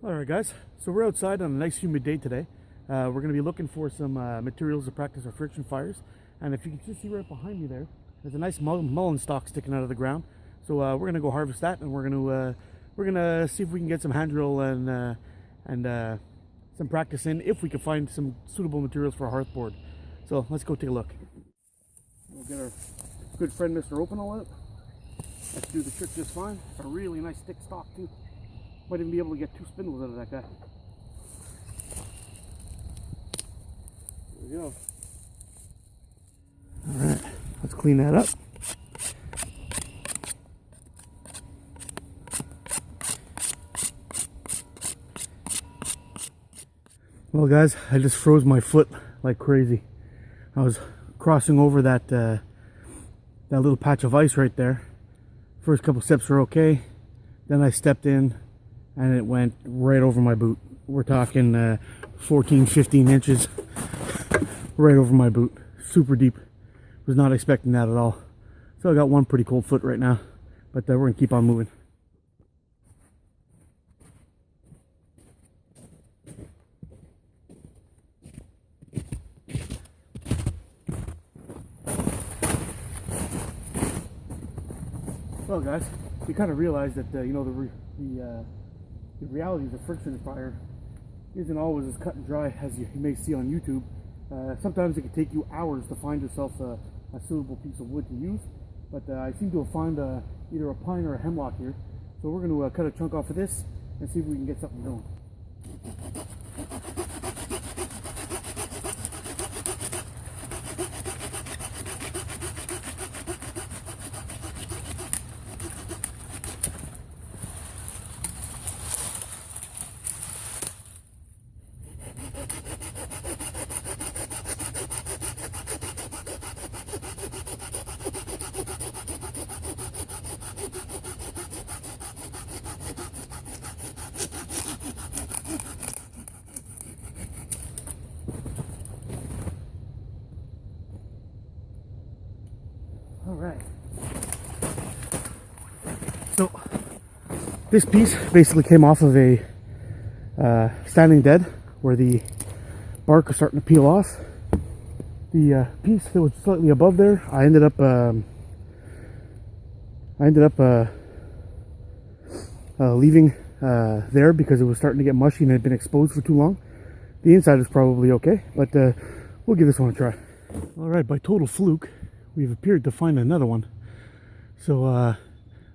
Alright guys, so we're outside on a nice humid day today. We're going to be looking for some materials to practice our friction fires. And if you can just see right behind me there's a nice mullein stalk sticking out of the ground. So we're going to go harvest that, and we're going to see if we can get some hand drill and some practice in, if we can find some suitable materials for a hearth board. So let's go take a look. We'll get our good friend Mr. Open all out. Let's do the trick just fine. It's a really nice thick stalk too. Might even be able to get 2 spindles out of that guy. There we go. Alright, let's clean that up. Well guys, I just froze my foot like crazy. I was crossing over that little patch of ice right there. First couple steps were okay. Then I stepped in and it went right over my boot. We're talking 14, 15 inches right over my boot. Super deep. Was not expecting that at all. So I got one pretty cold foot right now, but we're gonna keep on moving. Well guys, you kind of realize that you know, the reality of the friction fire isn't always as cut and dry as you may see on YouTube. Sometimes it can take you hours to find yourself a suitable piece of wood to use, but I seem to have found either a pine or a hemlock here. So we're going to cut a chunk off of this and see if we can get something going. Alright, so this piece basically came off of a standing dead where the bark was starting to peel off. The piece that was slightly above there, I ended up leaving there because it was starting to get mushy and had been exposed for too long. The inside is probably okay, but we'll give this one a try. Alright, by total fluke, we've appeared to find another one. So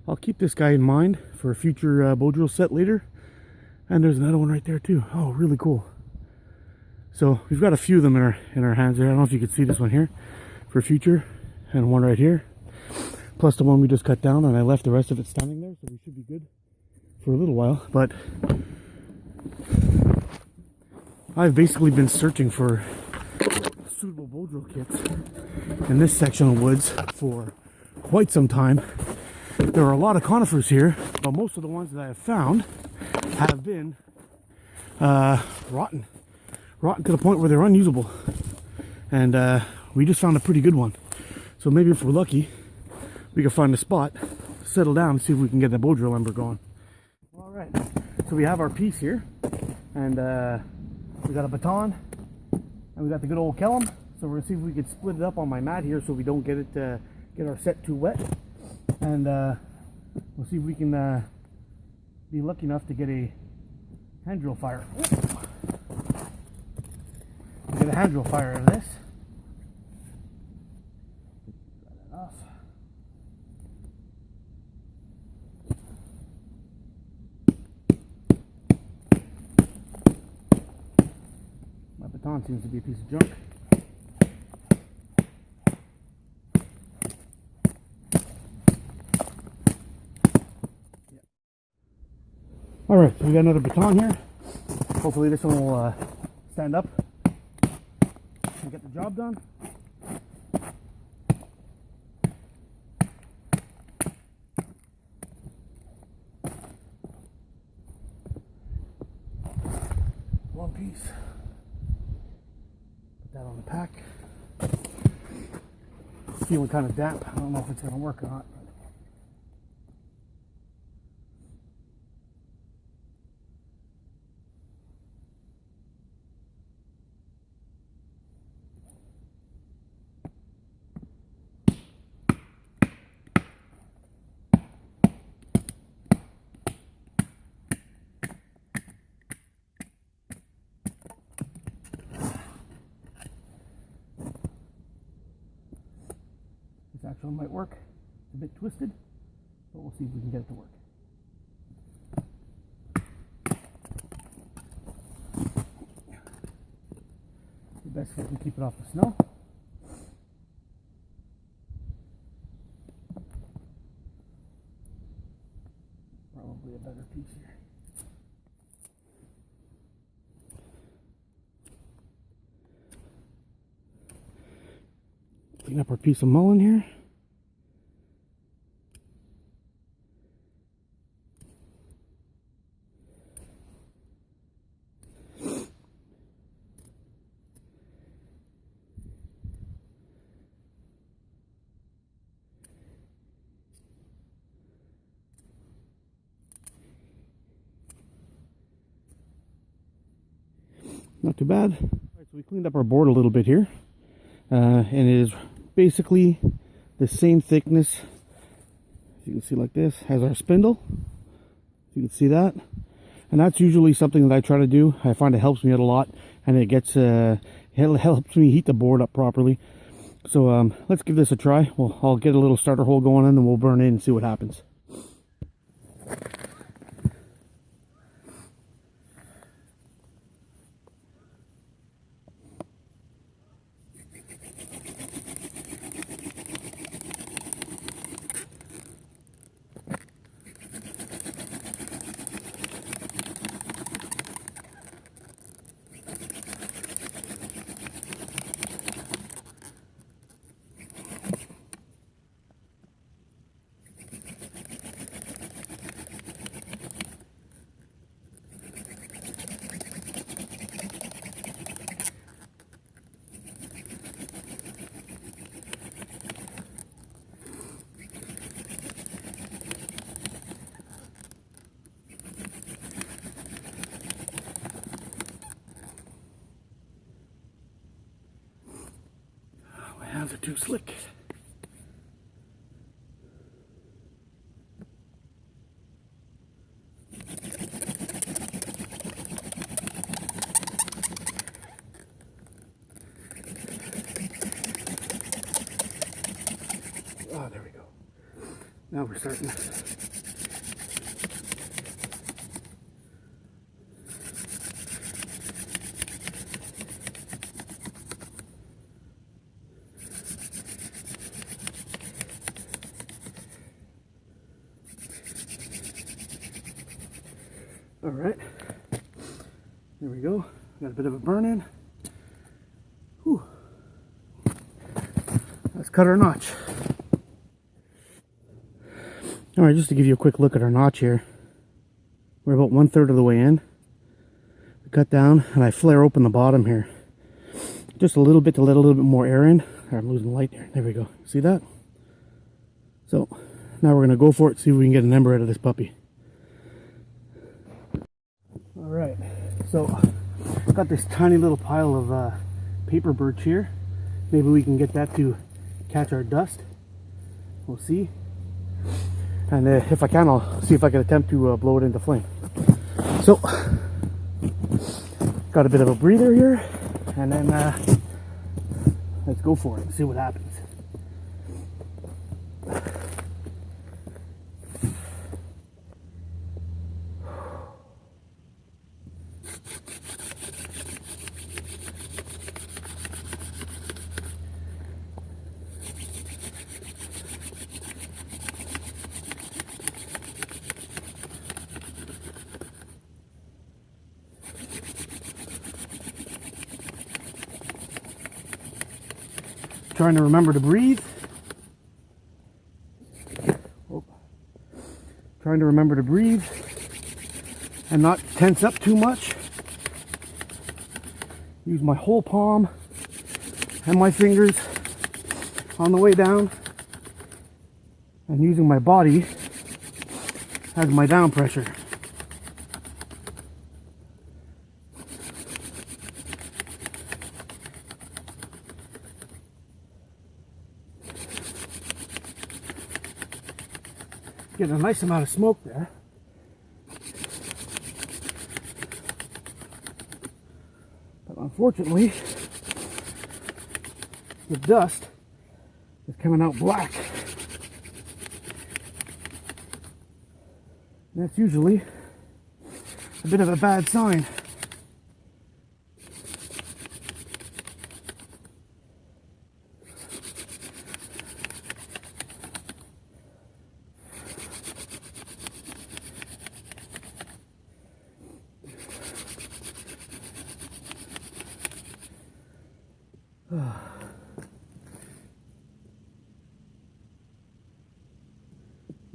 I'll keep this guy in mind for a future bow drill set later. And there's another one right there too. Oh, really cool. So we've got a few of them in our hands here. I don't know if you can see this one here for future, and one right here, plus the one we just cut down, and I left the rest of it standing there, so we should be good for a little while. But I've basically been searching for suitable bow drill kits in this section of woods for quite some time. There are a lot of conifers here, but most of the ones that I have found have been rotten to the point where they're unusable, and we just found a pretty good one. So maybe if we're lucky, we can find a spot, settle down, and see if we can get the bow drill ember going. All right, so we have our piece here, and we got a baton, and we got the good old kellum. So we're gonna see if we can split it up on my mat here so we don't get it get our set too wet, and we'll see if we can be lucky enough to get a hand drill fire. Get a hand drill fire out of this. Got enough. My baton seems to be a piece of junk. Alright, so we got another baton here. Hopefully this one will stand up and get the job done. One piece. Put that on the pack. Feeling kind of damp. I don't know if it's going to work or not. Next one might work. It's a bit twisted, but we'll see if we can get it to work. The best if we can keep it off the snow. Probably a better piece here. Clean up our piece of mullein here. Not too bad. All right, so we cleaned up our board a little bit here, and it is basically the same thickness, as you can see, like this, as our spindle. You can see that, and that's usually something that I try to do. I find it helps me out a lot, and it gets it helps me heat the board up properly. So let's give this a try. Well, I'll get a little starter hole going in, and we'll burn in and see what happens. Hands are too slick. Oh, there we go. Now we're starting. All right, there we go. Got a bit of a burn in. Whew. Let's cut our notch. All right, just to give you a quick look at our notch here. We're about 1/3 of the way in. We cut down, and I flare open the bottom here. Just a little bit to let a little bit more air in. I'm losing light there. There we go. See that? So now we're gonna go for it, see if we can get an ember out of this puppy. Alright, so I've got this tiny little pile of paper birch here. Maybe we can get that to catch our dust. We'll see. And if I can, I'll see if I can attempt to blow it into flame. So, got a bit of a breather here, and then let's go for it and see what happens. Trying to remember to breathe. Oh. Trying to remember to breathe and not tense up too much. Use my whole palm and my fingers on the way down, and using my body as my down pressure. Get a nice amount of smoke there. But unfortunately, the dust is coming out black. And that's usually a bit of a bad sign.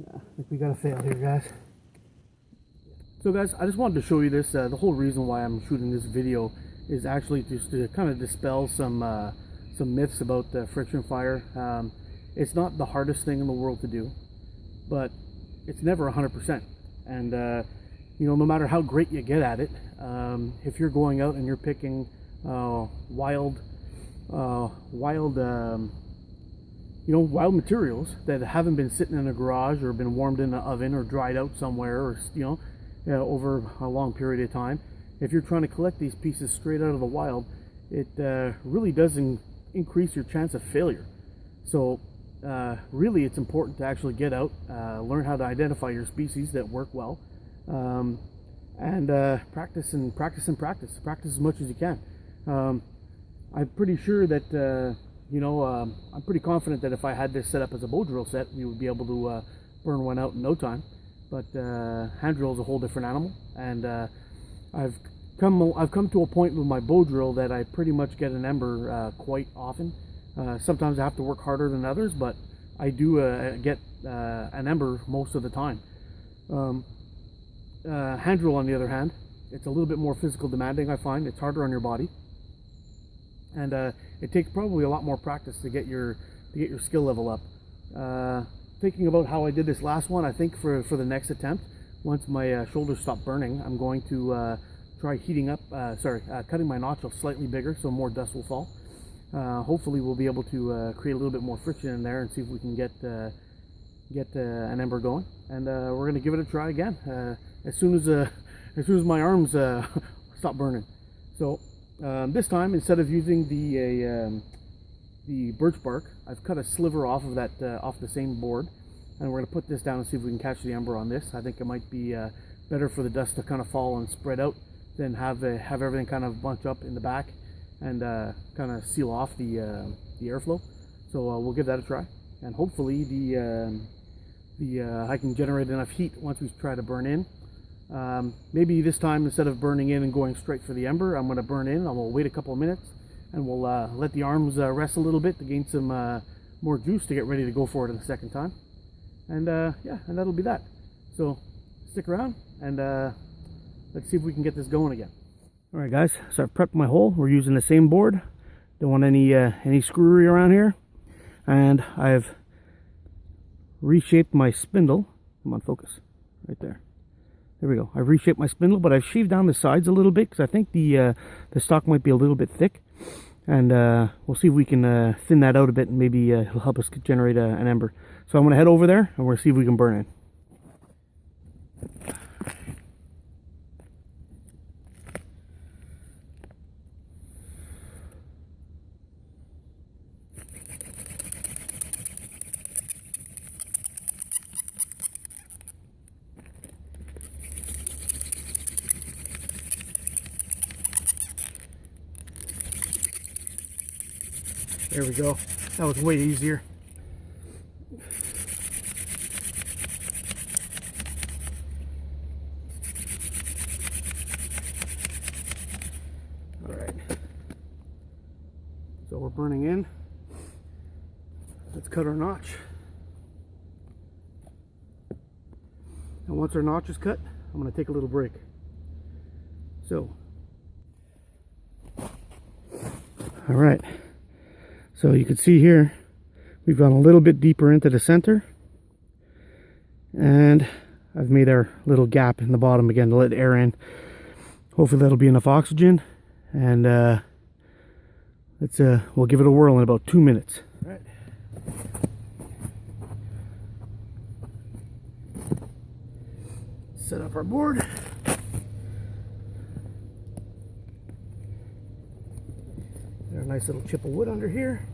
I think we got a fail here, guys. So guys, I just wanted to show you this. The whole reason why I'm shooting this video is actually just to kind of dispel some myths about friction fire. It's not the hardest thing in the world to do, but it's never 100%. And you know, no matter how great you get at it, if you're going out and you're picking wild materials that haven't been sitting in a garage or been warmed in an oven or dried out somewhere, or over a long period of time, if you're trying to collect these pieces straight out of the wild, it really does increase your chance of failure. So really, it's important to actually get out, learn how to identify your species that work well, and practice as much as you can. I'm pretty sure that I'm pretty confident that if I had this set up as a bow drill set, we would be able to burn one out in no time. But hand drill is a whole different animal, and I've come to a point with my bow drill that I pretty much get an ember quite often. Sometimes I have to work harder than others, but I do get an ember most of the time. Hand drill, on the other hand, it's a little bit more physical demanding. I find it's harder on your body, and it takes probably a lot more practice to get your skill level up. Thinking about how I did this last one, I think for the next attempt, once my shoulders stop burning, I'm going to try cutting my notch slightly bigger so more dust will fall. Hopefully we'll be able to create a little bit more friction in there and see if we can get an ember going. And we're going to give it a try again as soon as my arms stop burning. So this time, instead of using the birch bark, I've cut a sliver off of that off the same board, and we're going to put this down and see if we can catch the ember on this. I think it might be better for the dust to kind of fall and spread out than have everything kind of bunch up in the back and kind of seal off the airflow. So we'll give that a try, and hopefully I can generate enough heat once we try to burn in. Maybe this time, instead of burning in and going straight for the ember, I'm going to burn in. I'm going to wait a couple of minutes, and we'll let the arms rest a little bit to gain some more juice to get ready to go for it in the second time. And yeah, and that'll be that. So stick around, and let's see if we can get this going again. All right, guys. So I've prepped my hole. We're using the same board. Don't want any screwery around here. And I've reshaped my spindle. Come on, focus. Right there. There we go. I've reshaped my spindle, but I've shaved down the sides a little bit because I think the stock might be a little bit thick. And we'll see if we can thin that out a bit, and maybe it'll help us generate an ember. So I'm going to head over there, and we'll see if we can burn it. There we go. That was way easier. All right. So we're burning in. Let's cut our notch. And once our notch is cut, I'm going to take a little break. So, all right. So you can see here, we've gone a little bit deeper into the center, and I've made our little gap in the bottom again to let air in. Hopefully that'll be enough oxygen, and we'll give it a whirl in about 2 minutes. All right. Set up our board. Got a nice little chip of wood under here.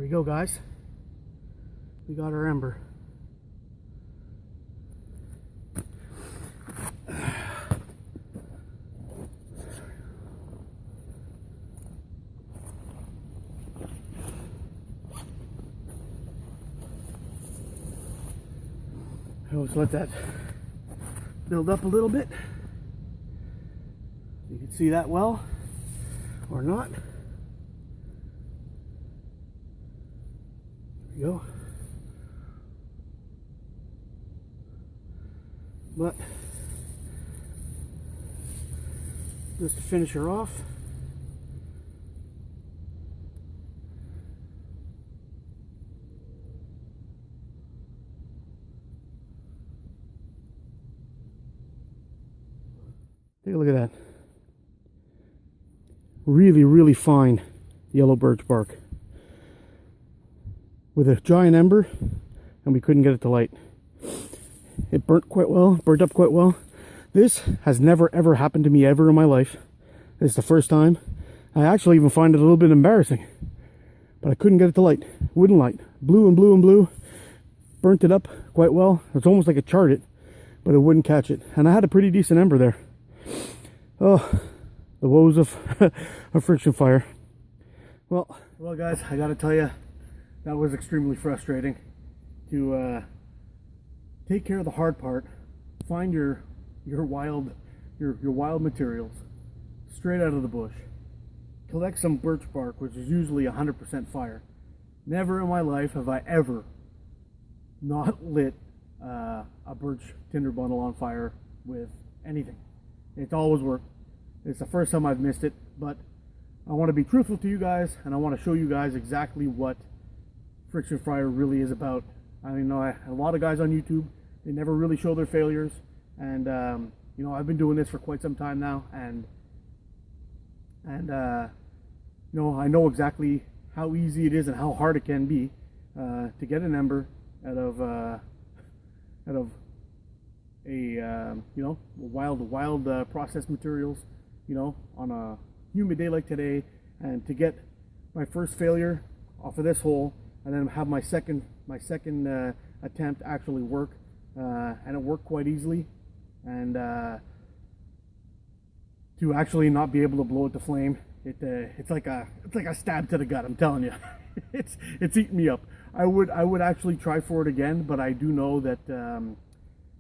we go, guys. We got our ember. Let's let that build up a little bit. You can see that well or not. There we go. But just to finish her off, take a look at that. Really, really fine yellow birch bark with a giant ember, and we couldn't get it to light. It burnt quite well, burnt up quite well. This has never ever happened to me ever in my life. This is the first time. I actually even find it a little bit embarrassing, but I couldn't get it to light. It wouldn't light. Blew and blew and blew. Burnt it up quite well. It's almost like it charred it, but it wouldn't catch it. And I had a pretty decent ember there. Oh, the woes of a friction fire. Well guys, I gotta tell you, that was extremely frustrating to take care of the hard part, find your wild materials straight out of the bush, collect some birch bark, which is usually 100% fire. Never in my life have I ever not lit a birch tinder bundle on fire with anything. It's always worked. It's the first time I've missed it, but I want to be truthful to you guys, and I want to show you guys exactly what friction fire really is about. I mean, a lot of guys on YouTube, they never really show their failures, and you know, I've been doing this for quite some time now, and you know, I know exactly how easy it is and how hard it can be to get an ember out of a you know, wild processed materials, you know, on a humid day like today, and to get my first failure off of this hole, and then have my second attempt actually work, and it worked quite easily, and to actually not be able to blow it to flame, it's like a stab to the gut. I'm telling you, it's eating me up. I would actually try for it again, but I do know that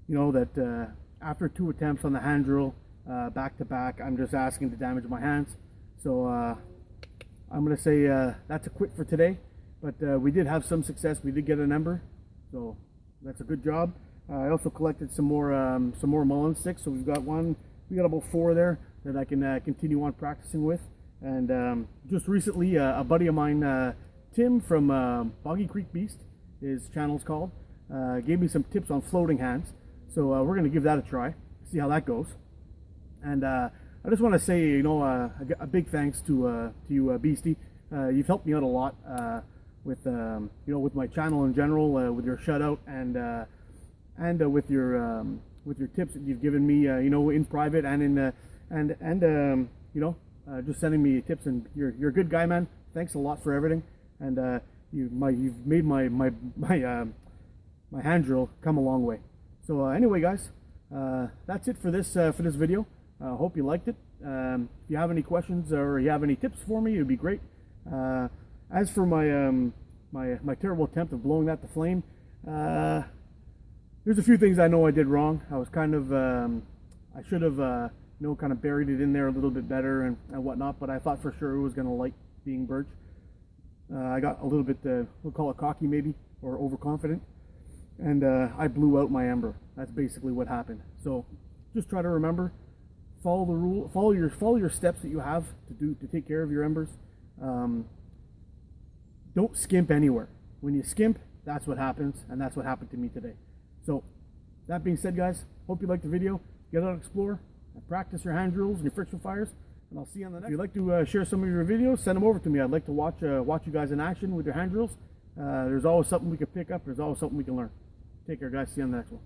you know that after 2 attempts on the hand drill back to back, I'm just asking to damage my hands. So I'm gonna say that's a quit for today. But we did have some success. We did get an ember, so that's a good job. I also collected some more Mullien sticks. So we've got about 4 there that I can continue on practicing with. And just recently, a buddy of mine, Tim from Boggy Creek Beast, his channel's called, gave me some tips on floating hands. So we're gonna give that a try, see how that goes. And I just want to say, you know, a big thanks to you, Beastie. You've helped me out a lot with you know, with my channel in general, with your shout out, and with your tips that you've given me, you know, in private and in you know, just sending me tips. And you're a good guy, man. Thanks a lot for everything. And you've made my hand drill come a long way. So anyway, guys, that's it for this video. Hope you liked it. If you have any questions or you have any tips for me, it would be great. As for my my terrible attempt of blowing that to flame, there's a few things I know I did wrong. I was kind of I should have you know, kind of buried it in there a little bit better and whatnot, but I thought for sure it was going to light being birch. I got a little bit we'll call it cocky maybe, or overconfident, and I blew out my ember. That's basically what happened. So just try to remember, follow the rule, follow your steps that you have to take care of your embers. Don't skimp anywhere. When you skimp, that's what happens, and that's what happened to me today. So that being said, guys, hope you liked the video. Get out and explore and practice your hand drills and your friction fires, and I'll see you on the next. If you'd like to share some of your videos, send them over to me. I'd like to watch you guys in action with your hand drills. There's always something we can pick up. There's always something we can learn. Take care, guys. See you on the next one.